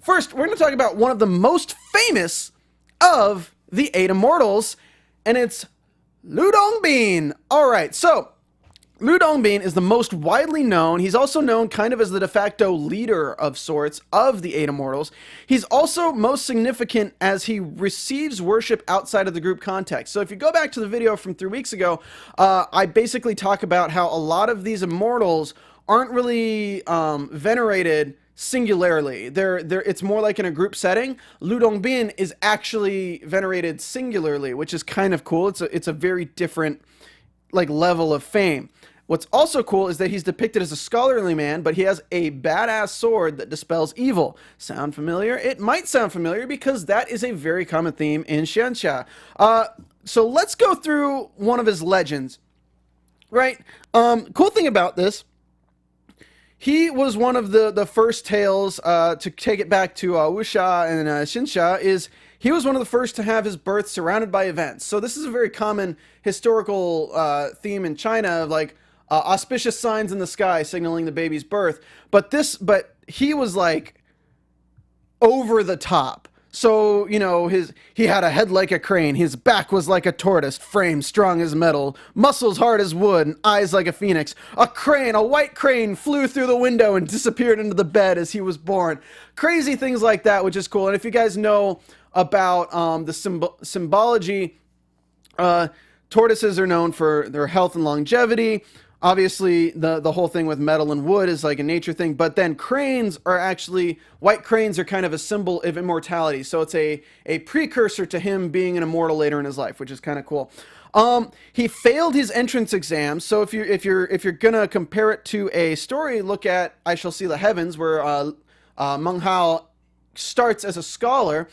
First, we're going to talk about one of the most famous of the Eight Immortals, and it's Lü Dongbin. All right, so Lü Dongbin is the most widely known. He's also known kind of as the de facto leader of sorts of the Eight Immortals. He's also most significant as he receives worship outside of the group context. So if you go back to the video from 3 weeks ago, I basically talk about how a lot of these immortals aren't really venerated singularly. It's more like in a group setting. Lü Dongbin is actually venerated singularly, which is kind of cool. It's a very different like level of fame. What's also cool is that he's depicted as a scholarly man, but he has a badass sword that dispels evil. Sound familiar? It might sound familiar because that is a very common theme in Xianxia. So let's go through one of his legends, right? Cool thing about this, he was one of the first tales, to take it back to Wuxia and Xianxia, is he was one of the first to have his birth surrounded by events. So this is a very common historical theme in China of like auspicious signs in the sky signaling the baby's birth. But he was like over the top. So, you know, he had a head like a crane, his back was like a tortoise, frame strong as metal, muscles hard as wood, and eyes like a phoenix. A white crane flew through the window and disappeared into the bed as he was born. Crazy things like that, which is cool. And if you guys know about the symbology, tortoises are known for their health and longevity. Obviously, the whole thing with metal and wood is like a nature thing, but then white cranes are kind of a symbol of immortality. So it's a precursor to him being an immortal later in his life, which is kind of cool. He failed his entrance exam. So if you're gonna compare it to a story, look at I Shall See the Heavens, where Meng Hao starts as a scholar.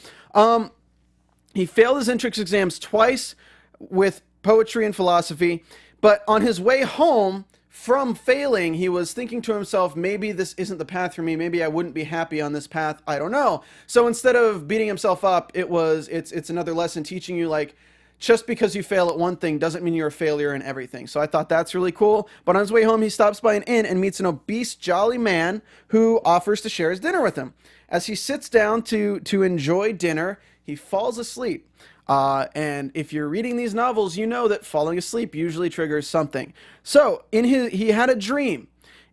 He failed his entrance exams twice with poetry and philosophy. But on his way home from failing, he was thinking to himself, maybe this isn't the path for me. Maybe I wouldn't be happy on this path. I don't know. So instead of beating himself up, it's another lesson teaching you, like, just because you fail at one thing doesn't mean you're a failure in everything. So I thought that's really cool. But on his way home, he stops by an inn and meets an obese, jolly man who offers to share his dinner with him. As he sits down to enjoy dinner, he falls asleep. And if you're reading these novels, you know that falling asleep usually triggers something. So he had a dream,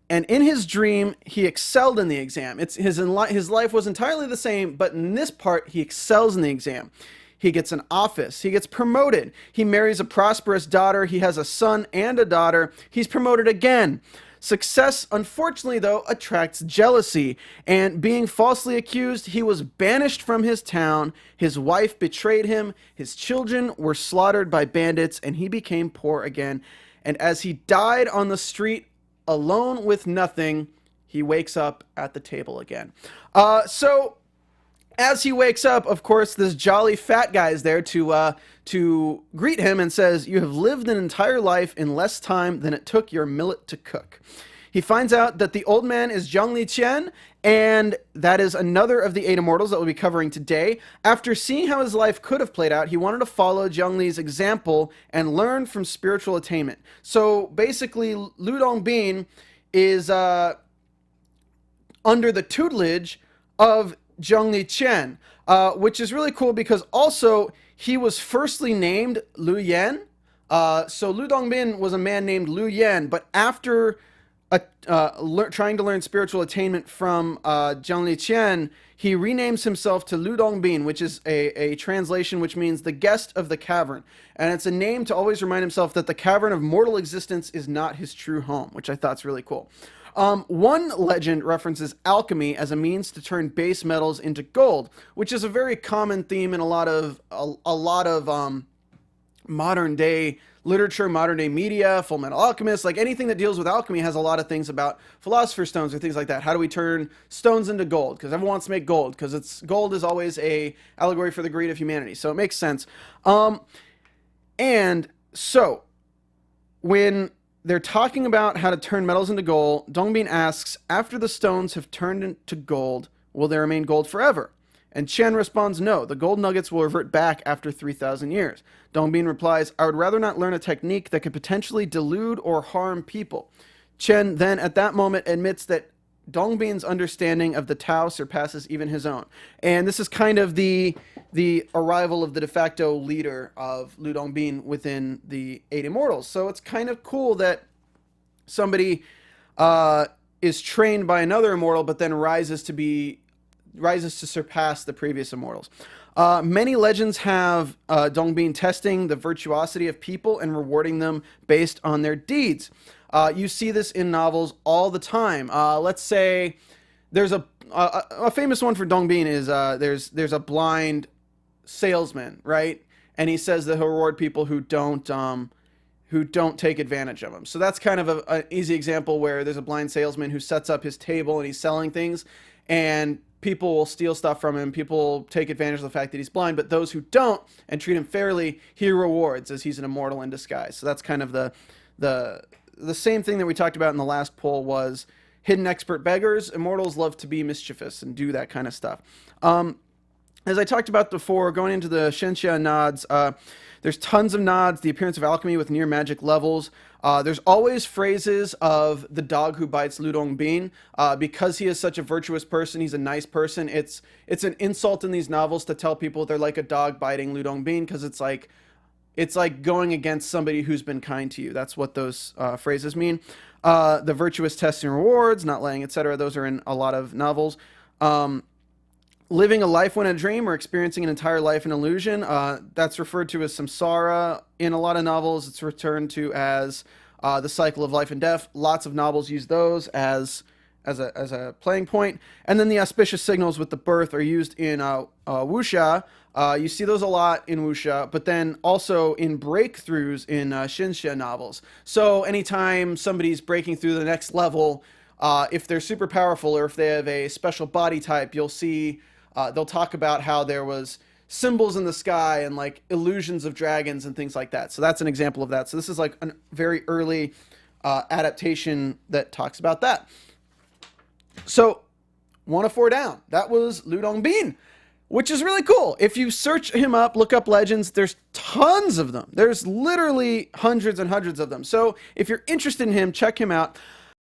and in his dream, he excelled in the exam. His life was entirely the same, but in this part, he excels in the exam. He gets an office. He gets promoted. He marries a prosperous daughter. He has a son and a daughter. He's promoted again. Success, unfortunately, though, attracts jealousy, and being falsely accused, he was banished from his town. His wife betrayed him. His children were slaughtered by bandits, and he became poor again. And as he died on the street, alone with nothing, he wakes up at the table again. So as he wakes up, of course, this jolly fat guy is there to greet him and says, "You have lived an entire life in less time than it took your millet to cook." He finds out that the old man is Zhongli Qian, and that is another of the Eight Immortals that we'll be covering today. After seeing how his life could have played out, he wanted to follow Zhongli's example and learn from spiritual attainment. So basically, Lü Dongbin is under the tutelage of Zhongli Qian, which is really cool because also he was firstly named Lu Yan. So Lü Dongbin was a man named Lu Yan, but after trying to learn spiritual attainment from Zhongli Qian, he renames himself to Lü Dongbin, which is a translation which means the guest of the cavern. And it's a name to always remind himself that the cavern of mortal existence is not his true home, which I thought is really cool. One legend references alchemy as a means to turn base metals into gold, which is a very common theme in a lot of modern day literature, modern day media. Full Metal Alchemist, like anything that deals with alchemy has a lot of things about philosopher's stones or things like that. How do we turn stones into gold? Because everyone wants to make gold, because gold is always a allegory for the greed of humanity. So it makes sense. And so when they're talking about how to turn metals into gold, Dongbin asks, after the stones have turned into gold, will they remain gold forever? And Qian responds, no, the gold nuggets will revert back after 3,000 years. Dongbin replies, I would rather not learn a technique that could potentially delude or harm people. Qian then at that moment admits that Dongbin's understanding of the Tao surpasses even his own. And this is kind of the arrival of the de facto leader of Lü Dongbin within the Eight Immortals. So it's kind of cool that somebody is trained by another immortal, but then rises to surpass the previous immortals. Many legends have Dongbin testing the virtuosity of people and rewarding them based on their deeds. You see this in novels all the time. Let's say there's a famous one for Dongbin is there's a blind salesman, right? And he says that he'll reward people who don't take advantage of him. So that's kind of an easy example where there's a blind salesman who sets up his table and he's selling things, and people will steal stuff from him. People will take advantage of the fact that he's blind, but those who don't and treat him fairly, he rewards, as he's an immortal in disguise. So that's kind of the same thing that we talked about in the last poll was hidden expert beggars. Immortals love to be mischievous and do that kind of stuff. As I talked about before, going into the Xianxia nods, there's tons of nods, the appearance of alchemy with near magic levels. There's always phrases of the dog who bites Lü Dongbin. Because he is such a virtuous person, he's a nice person. It's an insult in these novels to tell people they're like a dog biting Lü Dongbin, because it's like going against somebody who's been kind to you. That's what those phrases mean. The virtuous tests and rewards, not lying, etc. Those are in a lot of novels. Living a life when a dream or experiencing an entire life in illusion, that's referred to as samsara. In a lot of novels, it's returned to as the cycle of life and death. Lots of novels use those as a playing point. And then the auspicious signals with the birth are used in Wuxia. You see those a lot in Wuxia, but then also in breakthroughs in Xianxia novels. So anytime somebody's breaking through the next level, if they're super powerful or if they have a special body type, you'll see they'll talk about how there was symbols in the sky and like illusions of dragons and things like that. So that's an example of that. So this is like a very early adaptation that talks about that. So 104 down. That was Lü Dongbin, which is really cool. If you search him up, look up legends, there's tons of them. There's literally hundreds and hundreds of them. So if you're interested in him, check him out.